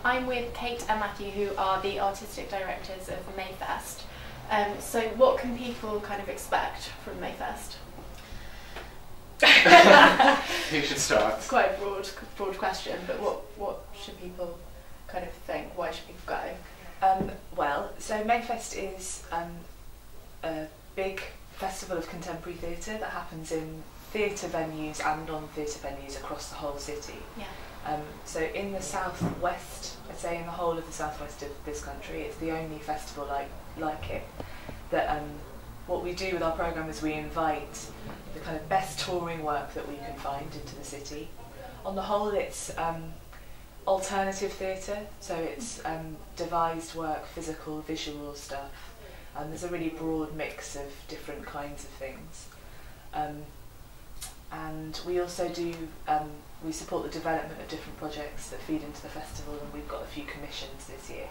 I'm with Kate and Matthew, who are the artistic directors of Mayfest. So what can people kind of expect from Mayfest? Who should start? It's quite a broad question, but what should people kind of think? Why should people go? Well, so Mayfest is a big festival of contemporary theatre that happens in theatre venues and non-theatre venues across the whole city. Yeah. So in the southwest, I'd say in the whole of the southwest of this country, it's the only festival like it. That what we do with our programme is we invite the kind of best touring work that we can find into the city. On the whole, it's alternative theatre, so it's devised work, physical, visual stuff. There's a really broad mix of different kinds of things. And we also do, we support the development of different projects that feed into the festival, and we've got a few commissions this year.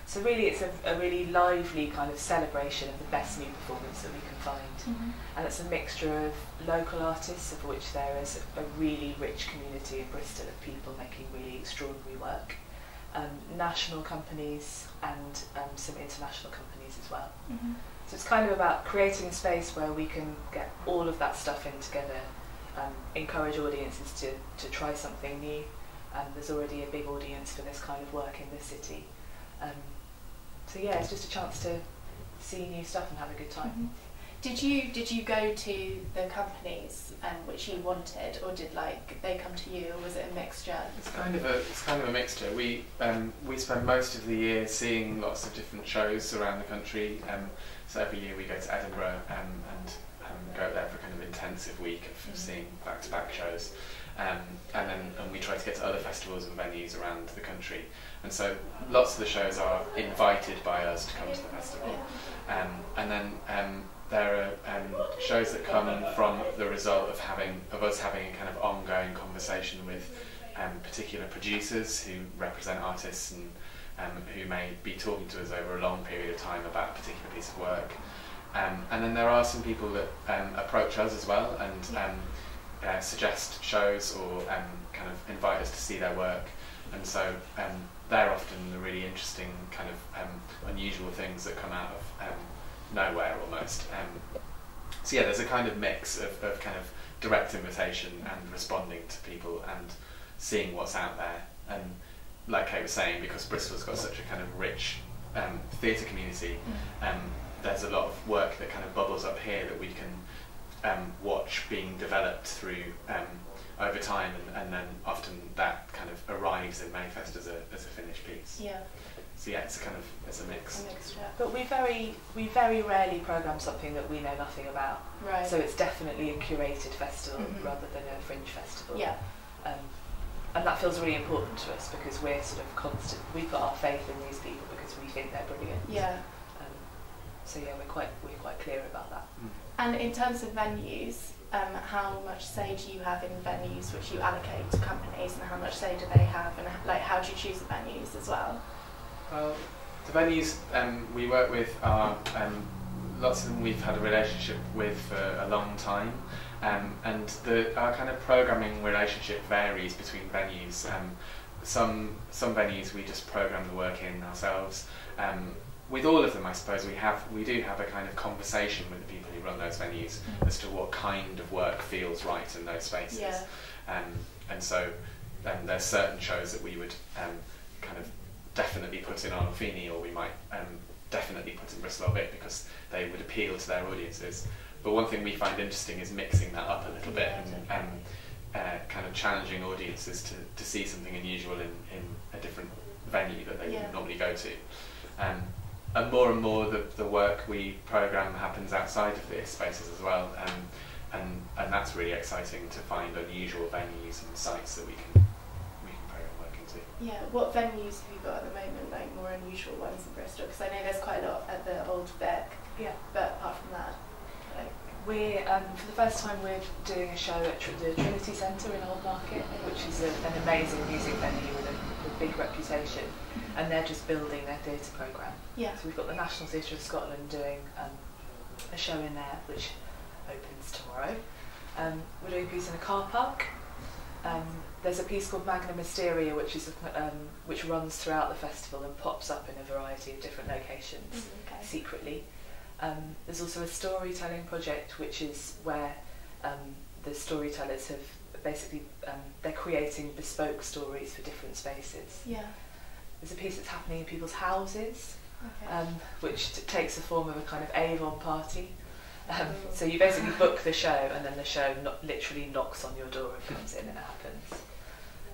So really it's a really lively kind of celebration of the best new performance that we can find. And it's a mixture of local artists, of which there is a really rich community in Bristol of people making really extraordinary work, national companies and some international companies as well. So it's kind of about creating a space where we can get all of that stuff in together, encourage audiences to try something new. There's already a big audience for this kind of work in this city. So yeah, it's just a chance to see new stuff and have a good time. Did you go to the companies which you wanted, or did they come to you, or was it a mixture? It's kind of a mixture. We spend most of the year seeing lots of different shows around the country. So every year we go to Edinburgh and go there for a kind of intensive week of seeing back-to-back shows. And we try to get to other festivals and venues around the country, and so lots of the shows are invited by us to come to the festival, and then there are shows that come from the result of us having a kind of ongoing conversation with particular producers who represent artists and who may be talking to us over a long period of time about a particular piece of work, and then there are some people that approach us as well and suggest shows or kind of invite us to see their work, and so they're often the really interesting kind of unusual things that come out of nowhere almost. So yeah, there's a kind of mix of kind of direct invitation and responding to people and seeing what's out there, and like Kate was saying, because Bristol's got such a kind of rich theatre community, there's a lot of work that kind of bubbles up here that we can watch being developed through over time, and then often that kind of arrives in Mayfest as a finished piece. Yeah. So yeah, it's a mix. A mixture. But we very rarely programme something that we know nothing about. Right. So it's definitely a curated festival rather than a fringe festival. Yeah. And that feels really important to us because we're sort of constant. We put our faith in these people because we think they're brilliant. Yeah. So yeah, we're quite clear about that. And in terms of venues, how much say do you have in venues which you allocate to companies, and how much say do they have, and how do you choose the venues as well? Well, the venues we work with are lots of them we've had a relationship with for a long time, and our kind of programming relationship varies between venues. Some venues we just program the work in ourselves. With all of them, I suppose we do have a kind of conversation with the people who run those venues as to what kind of work feels right in those spaces. Yeah. And so there's certain shows that we would kind of definitely put in Alumni, or we might definitely put in Bristol because they would appeal to their audiences. But one thing we find interesting is mixing that up a little bit and kind of challenging audiences to see something unusual in a different venue that they wouldn't normally go to. And more the work we programme happens outside of theatre spaces as well, and that's really exciting to find unusual venues and sites that we can programme work into. Yeah, what venues have you got at the moment, like more unusual ones in Bristol? Because I know there's quite a lot at the Old Vic. Yeah. But apart from that, we're for the first time we're doing a show at the Trinity Centre in Old Market, which is an amazing music venue with a big reputation, and they're just building their theatre programme. Yeah. So we've got the National Theatre of Scotland doing a show in there which opens tomorrow. We're doing a piece in a car park. There's a piece called Magna Mysteria, which runs throughout the festival and pops up in a variety of different locations secretly. There's also a storytelling project, which is where the storytellers have basically they're creating bespoke stories for different spaces. Yeah. There's a piece that's happening in people's houses, which takes the form of a kind of Avon party. So you basically book the show, and then the show literally knocks on your door and comes in and it happens.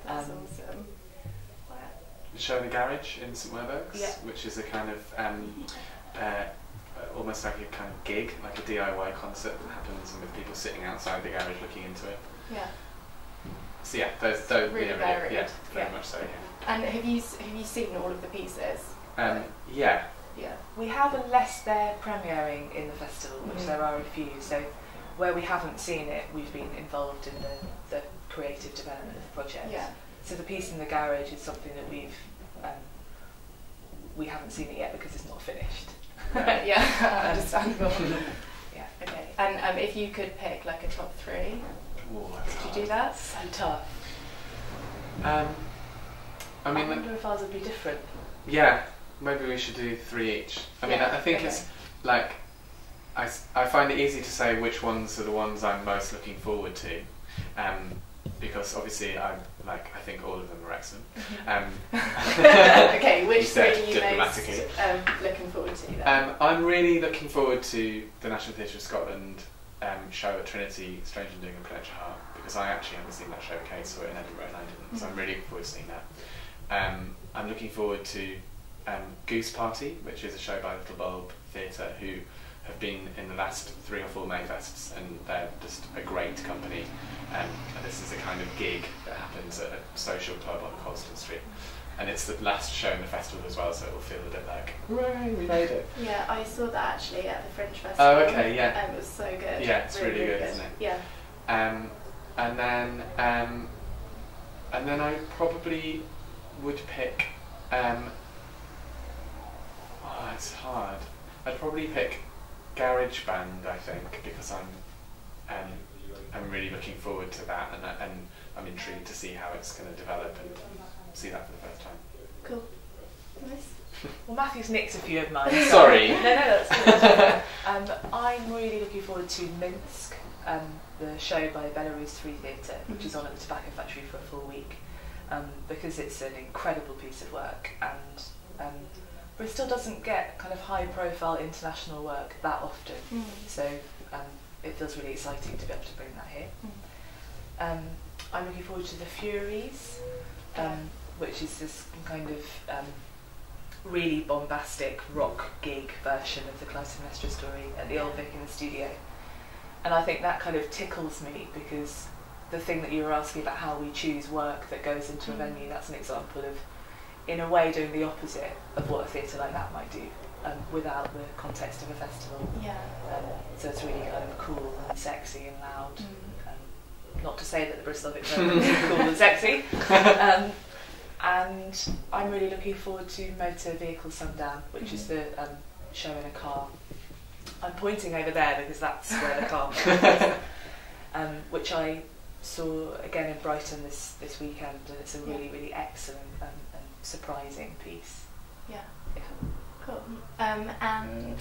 That's awesome. Wow. The show in the garage in St Werburgh's, Yeah. which is a kind of almost like a kind of gig, like a DIY concert that happens, and with people sitting outside the garage looking into it. Yeah. So yeah, those really yeah, varied. yeah, very much so. Yeah. And have you seen all of the pieces? Yeah. Yeah. We have, unless they're premiering in the festival, which there are a few, so where we haven't seen it, we've been involved in the creative development of the project. Yeah. So the piece in the garage is something that we haven't seen it yet because it's not finished. Yeah, understandable. Yeah. Okay. And if you could pick like a top 3, could you do that? So tough. I I mean, wonder if ours would be different. yeah, maybe we should do 3 each. I mean, I think it's like I find it easy to say which ones are the ones I'm most looking forward to, because obviously I think all of them are excellent. Okay, which 3 are you most looking forward to then? I'm really looking forward to the National Theatre of Scotland show at Trinity, Strange and Doing and Pleasure Heart, because I actually haven't seen that show. Kate saw it in Edinburgh and I didn't, so I'm really looking forward to seeing that. I'm looking forward to Goose Party, which is a show by Little Bulb Theatre, who have been in the last 3 or 4 Mayfests, and they're just a great company. And this is a kind of gig that happens at a social club on Colston Street. And it's the last show in the festival as well, so it will feel a bit like, hooray, we made it. Yeah, I saw that actually at the Fringe Festival. Oh, okay, yeah. It was so good. Yeah, it's really good, isn't it? Yeah. And then I probably would pick. It's hard. I'd probably pick Garage Band, I think, because I'm really looking forward to that, and I'm intrigued to see how it's going to develop and see that for the first time. Cool. Nice. Well, Matthew's nicked a few of mine. Sorry. No, that's good. I'm really looking forward to Minsk, the show by Belarus 3 Theatre, which is on at the Tobacco Factory for a full week, because it's an incredible piece of work, and Bristol doesn't get kind of high-profile international work that often, so it feels really exciting to be able to bring that here. I'm looking forward to The Furies, which is this kind of really bombastic rock gig version of the Clytemnestra story at the Old Vic in the studio. And I think that kind of tickles me, because the thing that you were asking about how we choose work that goes into a venue, that's an example of, in a way, doing the opposite of what a theatre like that might do, without the context of a festival. Yeah. So it's really kind of cool and sexy and loud. Not to say that the Bristol Victorian is cool and sexy. And I'm really looking forward to Motor Vehicle Sundown, which is the show in a car. I'm pointing over there because that's where the car is, which I saw again in Brighton this weekend, and it's a really, really excellent and surprising piece. Yeah. Cool. And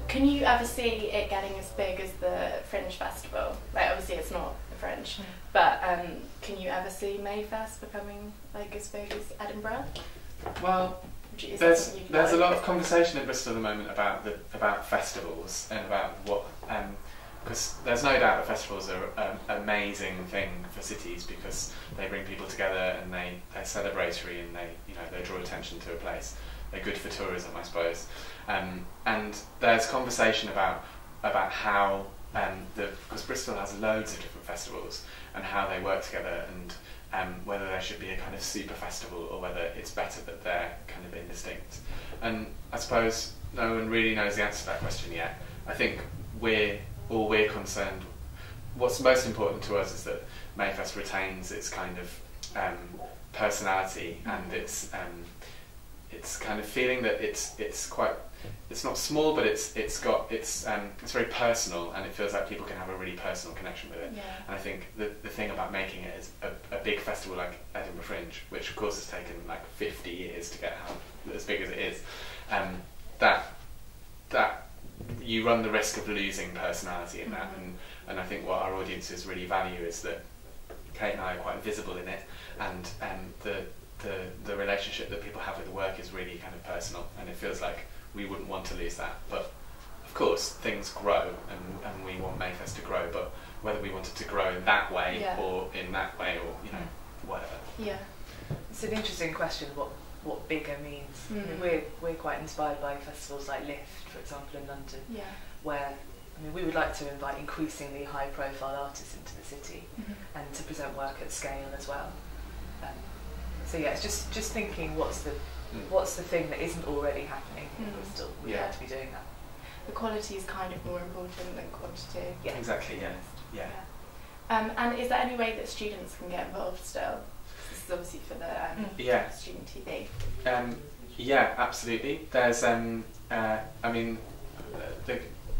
can you ever see it getting as big as the Fringe Festival? Like, obviously it's not the Fringe, but can you ever see Mayfest becoming like as big as Edinburgh? Well, there's a lot of conversation in Bristol at the moment about festivals and about what, because there's no doubt that festivals are an amazing thing for cities, because they bring people together and they're celebratory, and they draw attention to a place. They're good for tourism, I suppose. And there's conversation about how because Bristol has loads of different festivals, and how they work together, and whether there should be a kind of super festival, or whether it's better that they're kind of indistinct. And I suppose no one really knows the answer to that question yet. I think we're concerned. What's most important to us is that Mayfest retains its kind of personality, and its kind of feeling that it's quite it's not small, but it's very personal, and it feels like people can have a really personal connection with it. Yeah. And I think the thing about making it is a big festival like Edinburgh Fringe, which of course has taken like 50 years to get out as big as it is, that you run the risk of losing personality in that, and I think what our audiences really value is that Kate and I are quite visible in it, and the relationship that people have with the work is really kind of personal, and it feels like we wouldn't want to lose that. But of course things grow, and we want Mayfest to grow, but whether we want it to grow in that way or in that way, or whatever. Yeah. It's an interesting question what bigger means. I mean, we're quite inspired by festivals like Lift, for example, in London, where we would like to invite increasingly high profile artists into the city and to present work at scale as well. So yeah, it's just thinking what's the thing that isn't already happening in Bristol. We'd like to be doing that. The quality is kind of more important than quantity. Yeah, exactly. Yeah. And is there any way that students can get involved still? This is obviously for the student TV. Yeah, absolutely. There's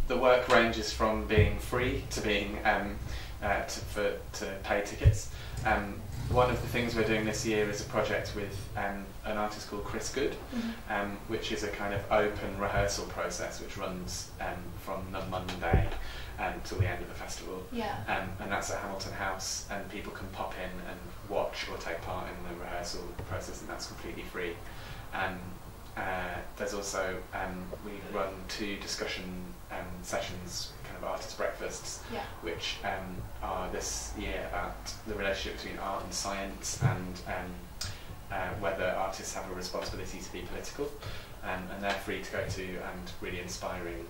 the work ranges from being free to being to pay tickets. One of the things we're doing this year is a project with an artist called Chris Good, which is a kind of open rehearsal process which runs from the Monday till the end of the festival. And that's at Hamilton House, and people can pop in and watch or take part in the rehearsal process, and that's completely free. There's also, we run 2 discussion sessions, kind of artist breakfasts, which are this year about the relationship between art and science, and whether artists have a responsibility to be political, and they're free to go to, and really inspiring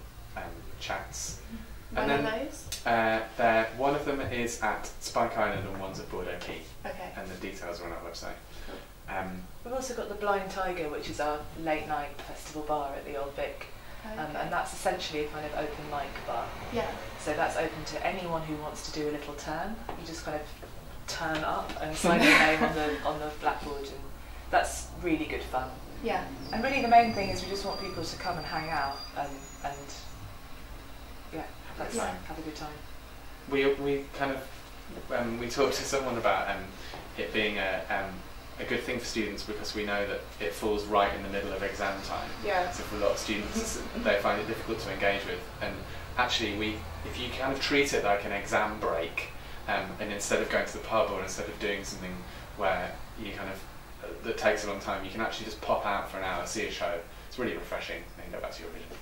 chats. When are those? One of them is at Spike Island and one's at Bordeaux Quay, Okay. and the details are on our website. We've also got the Blind Tiger, which is our late night festival bar at the Old Vic, and that's essentially a kind of open mic bar. So that's open to anyone who wants to do a little turn. You just kind of turn up and sign your name on the blackboard, and that's really good fun. And really the main thing is we just want people to come and hang out and have a good time. We kind of we talked to someone about it being a good thing for students, because we know that it falls right in the middle of exam time. So for a lot of students, they find it difficult to engage with. And actually, if you kind of treat it like an exam break, and instead of going to the pub, or instead of doing something where you kind of that takes a long time, you can actually just pop out for an hour, see a show. It's really refreshing, and go back to your original.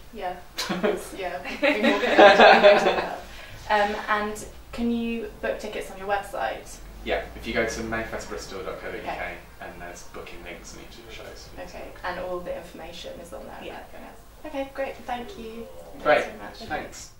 And can you book tickets on your website? Yeah, if you go to mayfestbristol.co.uk, and there's booking links on each of the shows. Okay, and all the information is on there. Okay, great. Thank you. Great. Thanks so much. Thanks.